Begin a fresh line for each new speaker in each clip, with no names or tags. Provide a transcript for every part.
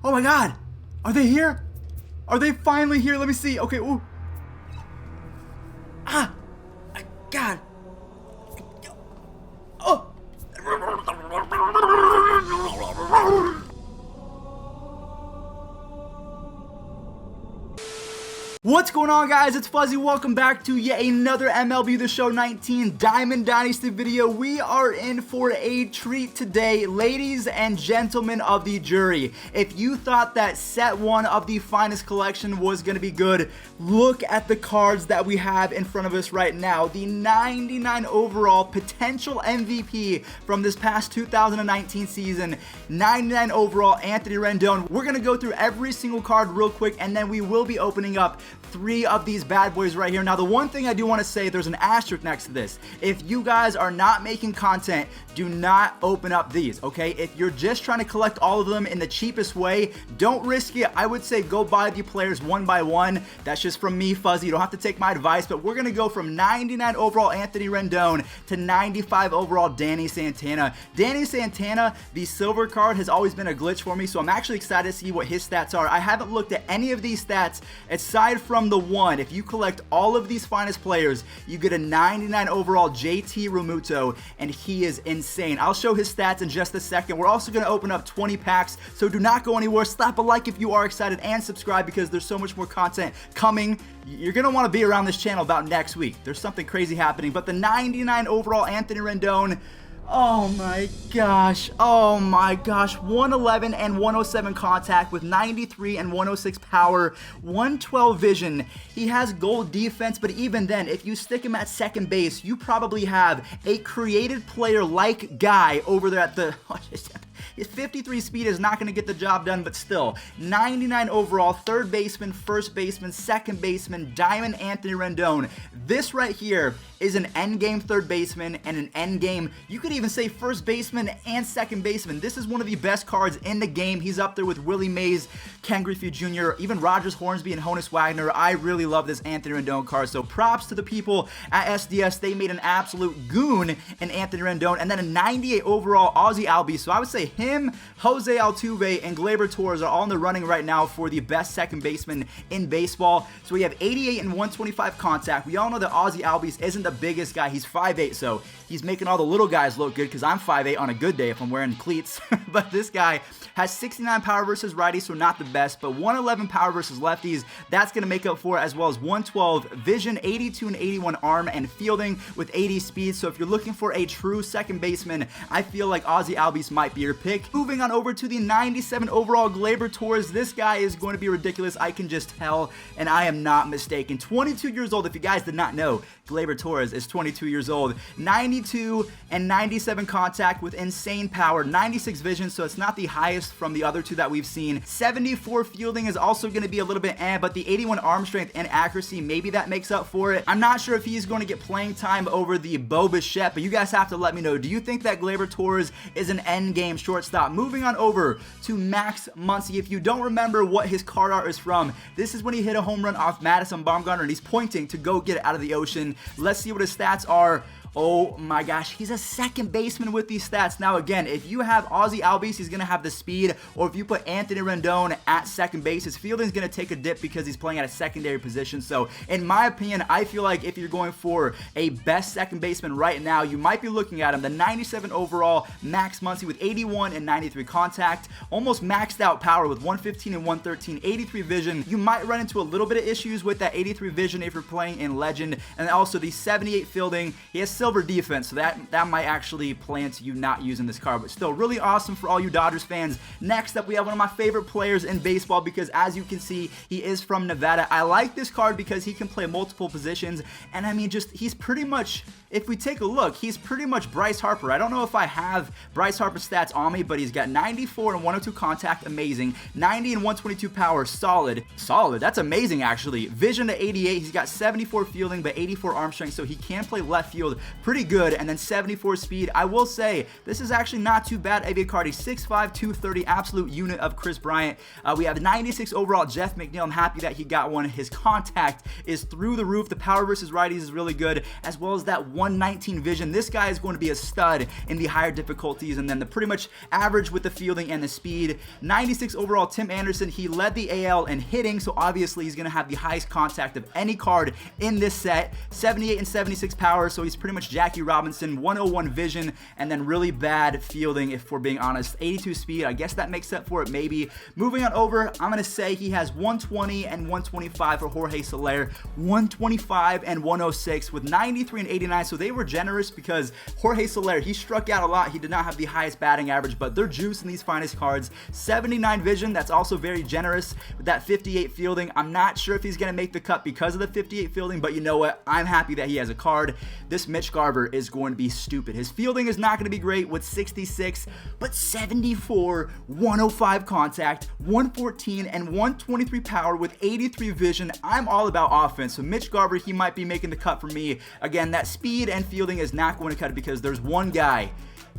Oh my God. Are they here? Are they finally here? Let me see. Okay. Ooh. Ah. God. Oh. What's going on, guys? It's Fuzzy. Welcome back to yet another MLB The Show 19 Diamond Dynasty video. We are in for a treat today, ladies and gentlemen of the jury. If you thought that set 1 of the finest collection was going to be good, look at the cards that we have in front of us right now. The 99 overall potential MVP from this past 2019 season, 99 overall Anthony Rendon. We're going to go through every single card real quick, and then we will be opening up 3 of these bad boys right here. Now, the one thing I do want to say, there's an asterisk next to this. If you guys are not making content, do not open up these, okay? If you're just trying to collect all of them in the cheapest way, don't risk it. I would say go buy the players one by one. That's just from me, Fuzzy. You don't have to take my advice, but we're going to go from 99 overall Anthony Rendon to 95 overall Danny Santana. Danny Santana, the silver card, has always been a glitch for me, so I'm actually excited to see what his stats are. I haven't looked at any of these stats aside from the one. If you collect all of these finest players, you get a 99 overall JT Realmuto, and he is insane. I'll show his stats in just a second. We're also going to open up 20 packs, so do not go anywhere. Slap a like if you are excited, and subscribe because there's so much more content coming. You're going to want to be around this channel about next week. There's something crazy happening, but the 99 overall Anthony Rendon, oh my gosh, 111 and 107 contact with 93 and 106 power, 112 vision. He has gold defense, but even then, if you stick him at second base, you probably have a created player like Guy over there at the... His 53 speed is not going to get the job done, but still, 99 overall, third baseman, first baseman, second baseman, Diamond Anthony Rendon. This right here is an endgame third baseman and an endgame, you could even say first baseman and second baseman. This is one of the best cards in the game. He's up there with Willie Mays, Ken Griffey Jr., even Rogers Hornsby and Honus Wagner. I really love this Anthony Rendon card, so props to the people at SDS. They made an absolute goon in Anthony Rendon, and then a 98 overall Ozzie Albies. So I would say him, Jose Altuve, and Gleyber Torres are all in the running right now for the best second baseman in baseball. So we have 88 and 125 contact. We all know that Ozzie Albies isn't the biggest guy. He's 5'8", so he's making all the little guys look good because I'm 5'8" on a good day if I'm wearing cleats. But this guy has 69 power versus righties, so not the best, but 111 power versus lefties. That's going to make up for it, as well as 112 vision, 82 and 81 arm, and fielding with 80 speed. So if you're looking for a true second baseman, I feel like Ozzie Albies might be your pick. Moving on over to the 97 overall Gleyber Torres. This guy is going to be ridiculous. I can just tell, and I am not mistaken. 22 years old. If you guys did not know, Gleyber Torres is 22 years old. 92 and 97 contact with insane power. 96 vision, so it's not the highest from the other two that we've seen. 74 fielding is also going to be a little bit but the 81 arm strength and accuracy, maybe that makes up for it. I'm not sure if he's going to get playing time over the Bo Bichette, but you guys have to let me know. Do you think that Gleyber Torres is an end game shortstop? Moving on over to Max Muncy. If you don't remember what his card art is from, this is when he hit a home run off Madison Bumgarner, and he's pointing to go get it out of the ocean. Let's see what his stats are. Oh my gosh, he's a second baseman with these stats. Now again, if you have Ozzie Albies, he's going to have the speed, or if you put Anthony Rendon at second base, his fielding is going to take a dip because he's playing at a secondary position. So in my opinion, I feel like if you're going for a best second baseman right now, you might be looking at him. The 97 overall Max Muncy with 81 and 93 contact, almost maxed out power with 115 and 113, 83 vision. You might run into a little bit of issues with that 83 vision if you're playing in Legend, and also the 78 fielding. He has silver defense, so that might actually play into you not using this card, but still really awesome for all you Dodgers fans. Next up, we have one of my favorite players in baseball because, as you can see, he is from Nevada. I like this card because he can play multiple positions, and I mean, just he's pretty much, if we take a look, he's pretty much Bryce Harper. I don't know if I have Bryce Harper's stats on me, but he's got 94 and 102 contact, amazing. 90 and 122 power, solid. That's amazing actually. Vision to 88. He's got 74 fielding, but 84 arm strength, so he can play left field pretty good. And then 74 speed. I will say, this is actually not too bad of a card. He's 6'5", 230, absolute unit of Chris Bryant. We have 96 overall Jeff McNeil. I'm happy that he got one. His contact is through the roof. The power versus righties is really good, as well as that 119 vision. This guy is going to be a stud in the higher difficulties, and then the pretty much average with the fielding and the speed. 96 overall Tim Anderson. He led the AL in hitting, so obviously he's going to have the highest contact of any card in this set. 78 and 76 power, so he's pretty much Jackie Robinson. 101 vision, and then really bad fielding, if we're being honest. 82 speed, I guess that makes up for it, maybe. Moving on over, I'm going to say he has 120 and 125 for Jorge Soler. 125 and 106 with 93 and 89, so they were generous because Jorge Soler, he struck out a lot. He did not have the highest batting average, but they're juicing these finest cards. 79 vision, that's also very generous with that 58 fielding. I'm not sure if he's going to make the cut because of the 58 fielding, but you know what? I'm happy that he has a card. This Mitch Garver is going to be stupid. His fielding is not going to be great with 66, but 74, 105 contact, 114 and 123 power with 83 vision. I'm all about offense, so Mitch Garver, he might be making the cut for me. Again, that speed and fielding is not going to cut it because there's one guy,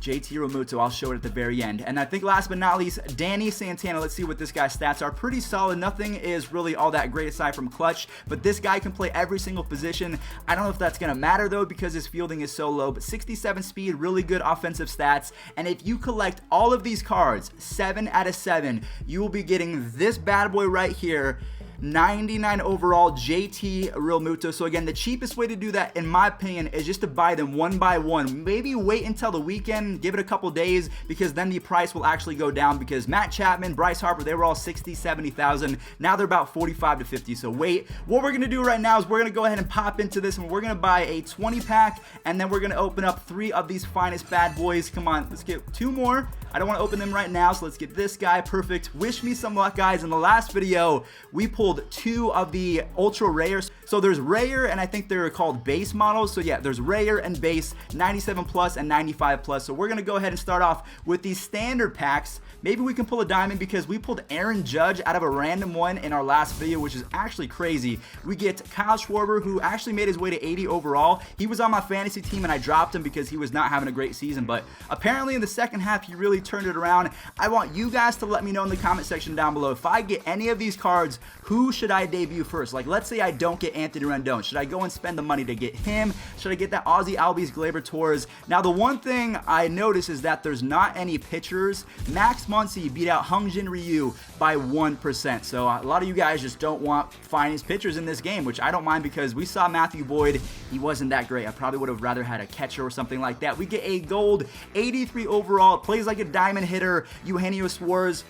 JT Realmuto. I'll show it at the very end. And I think last but not least, Danny Santana. Let's see what this guy's stats are. Pretty solid. Nothing is really all that great aside from clutch, but this guy can play every single position. I don't know if that's going to matter though because his fielding is so low, but 67 speed, really good offensive stats. And if you collect all of these cards, 7 out of 7, you will be getting this bad boy right here. 99 overall JT Realmuto. So again, the cheapest way to do that, in my opinion, is just to buy them one by one. Maybe wait until the weekend, give it a couple days, because then the price will actually go down, because Matt Chapman, Bryce Harper, they were all 60, 70,000. Now they're about 45 to 50. So wait. What we're going to do right now is we're going to go ahead and pop into this, and we're going to buy a 20 pack, and then we're going to open up 3 of these finest bad boys. Come on, let's get 2 more. I don't want to open them right now, so let's get this guy. Perfect. Wish me some luck, guys. In the last video, we pulled 2 of the ultra rares. So there's rare, and I think they're called base models. So yeah, there's rare and base, 97 plus and 95 plus. So we're going to go ahead and start off with these standard packs. Maybe we can pull a diamond because we pulled Aaron Judge out of a random one in our last video, which is actually crazy. We get Kyle Schwarber, who actually made his way to 80 overall. He was on my fantasy team and I dropped him because he was not having a great season, but apparently in the second half he really turned it around. I want you guys to let me know in the comment section down below, if I get any of these cards, who should I debut first? Like, let's say I don't get Anthony Rendon. Should I go and spend the money to get him? Should I get that Ozzy Albies Glaber Torres? Now, the one thing I notice is that there's not any pitchers. Max Muncy beat out Hungjin Ryu by 1%. So a lot of you guys just don't want finest pitchers in this game, which I don't mind because we saw Matthew Boyd. He wasn't that great. I probably would have rather had a catcher or something like that. We get a gold 83 overall. Plays like a diamond hitter. Eugenio Suarez.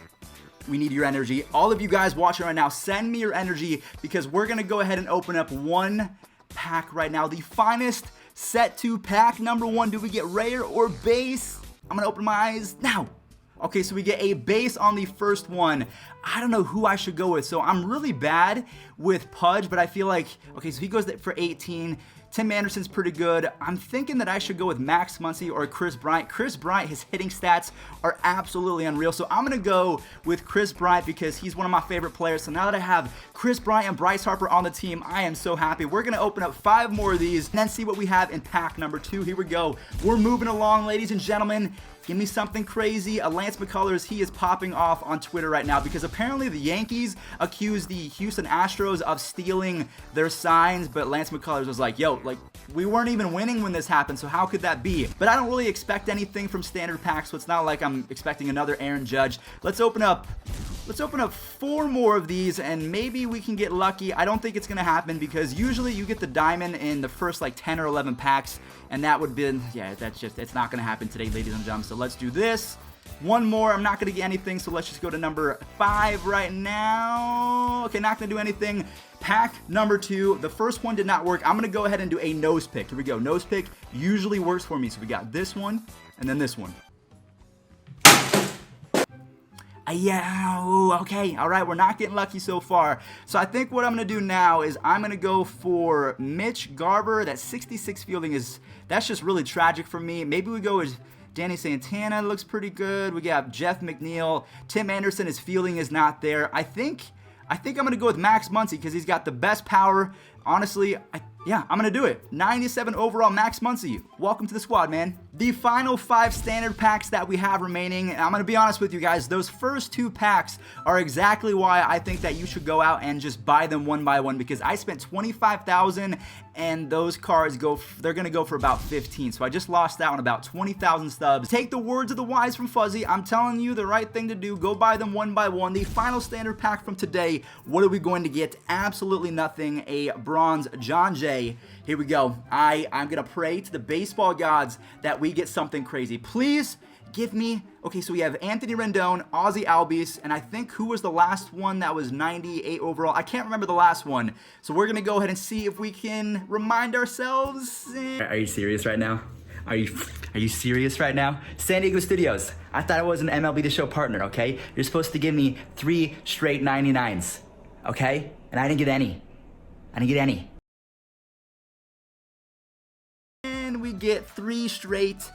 We need your energy. All of you guys watching right now, send me your energy because we're going to go ahead and open up one pack right now. The finest set 2 pack number 1. Do we get rare or base? I'm going to open my eyes now. Okay, so we get a base on the first one. I don't know who I should go with. So I'm really bad with Pudge, but I feel like, okay, so he goes for 18. Tim Anderson's pretty good. I'm thinking that I should go with Max Muncy or Chris Bryant. Chris Bryant, his hitting stats are absolutely unreal. So I'm going to go with Chris Bryant because he's one of my favorite players. So now that I have Chris Bryant and Bryce Harper on the team, I am so happy. We're going to open up 5 more of these and then see what we have in pack number 2. Here we go. We're moving along, ladies and gentlemen. Give me something crazy. Lance McCullers, he is popping off on Twitter right now because apparently the Yankees accused the Houston Astros of stealing their signs, but Lance McCullers was like, yo, like, we weren't even winning when this happened, so how could that be? But I don't really expect anything from standard packs, so it's not like I'm expecting another Aaron Judge. Let's open up 4 more of these and maybe we can get lucky. I don't think it's gonna happen because usually you get the diamond in the first like 10 or 11 packs, and that would have been, yeah, it's not gonna happen today, ladies and gentlemen. So let's do this. One more. I'm not gonna get anything, so let's just go to number 5 right now. Okay, not gonna do anything. Pack number 2. The first one did not work. I'm gonna go ahead and do a nose pick. Here we go. Nose pick usually works for me. So we got this one and then this one. Yeah, ooh, okay, all right, we're not getting lucky so far. So I think what I'm going to do now is I'm going to go for Mitch Garver. That 66 fielding that's just really tragic for me. Maybe we go with Danny Santana, looks pretty good. We got Jeff McNeil. Tim Anderson, his fielding is not there. I think I'm going to go with Max Muncy because he's got the best power. Honestly, Yeah, I'm going to do it. 97 overall Max Muncy. Welcome to the squad, man. The final 5 standard packs that we have remaining, and I'm going to be honest with you guys, those first 2 packs are exactly why I think that you should go out and just buy them one by one, because I spent 25,000 and those cards they're going to go for about 15. So I just lost out on about 20,000 stubs. Take the words of the wise from Fuzzy. I'm telling you the right thing to do. Go buy them one by one. The final standard pack from today, what are we going to get? Absolutely nothing. A bronze John Jay. Here we go. I'm going to pray to the baseball gods that we get something crazy. Please give me... Okay, so we have Anthony Rendon, Ozzie Albies, and I think who was the last one that was 98 overall? I can't remember the last one. So we're going to go ahead and see if we can remind ourselves. Are you serious right now? Are you serious right now? San Diego Studios. I thought it was an MLB The Show partner, okay? You're supposed to give me 3 straight 99s, okay? And I didn't get any. I didn't get any. And we get 3 straight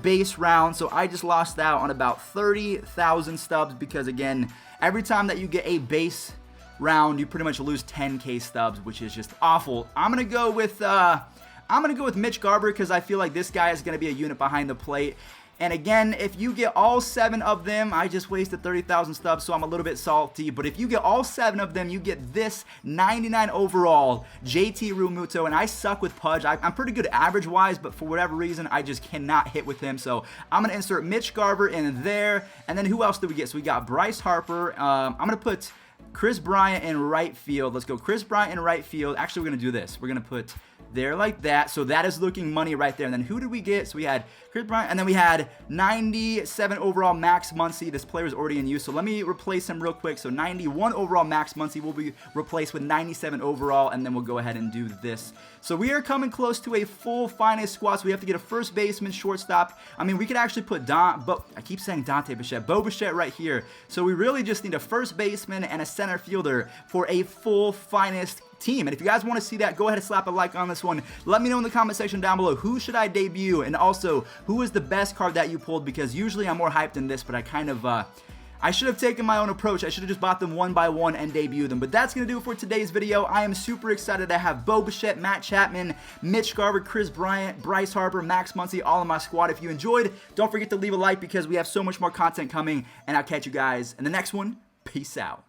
base round, so I just lost out on about 30,000 stubs because, again, every time that you get a base round, you pretty much lose 10k stubs, which is just awful. I'm gonna go with Mitch Garber because I feel like this guy is gonna be a unit behind the plate. And again, if you get all 7 of them, I just wasted 30,000 stubs, so I'm a little bit salty. But if you get all 7 of them, you get this 99 overall JT Realmuto. And I suck with Pudge. I'm pretty good average-wise, but for whatever reason, I just cannot hit with him. So I'm going to insert Mitch Garver in there. And then who else did we get? So we got Bryce Harper. I'm going to put Chris Bryant in right field. Let's go Chris Bryant in right field. Actually, we're going to do this. We're going to put there like that. So that is looking money right there. And then who did we get? So we had Chris Bryant, and then we had 97 overall Max Muncy. This player is already in use, so let me replace him real quick. So 91 overall Max Muncy will be replaced with 97 overall, and then we'll go ahead and do this. So we are coming close to a full finest squad. So we have to get a first baseman, shortstop. I mean, we could actually put but I keep saying Dante Bichette, Bo Bichette right here. So we really just need a first baseman and a center fielder for a full finest team. And if you guys want to see that, go ahead and slap a like on this one. Let me know in the comment section down below, who should I debut, and also who is the best card that you pulled, because usually I'm more hyped than this, but I kind of I should have taken my own approach. I should have just bought them one by one and debuted them. But that's going to do it for today's video. I am super excited to have Bo Bichette, Matt Chapman, Mitch Garver, Chris Bryant, Bryce Harper, Max Muncy, all in my squad. If you enjoyed, don't forget to leave a like because we have so much more content coming, and I'll catch you guys in the next one. Peace out.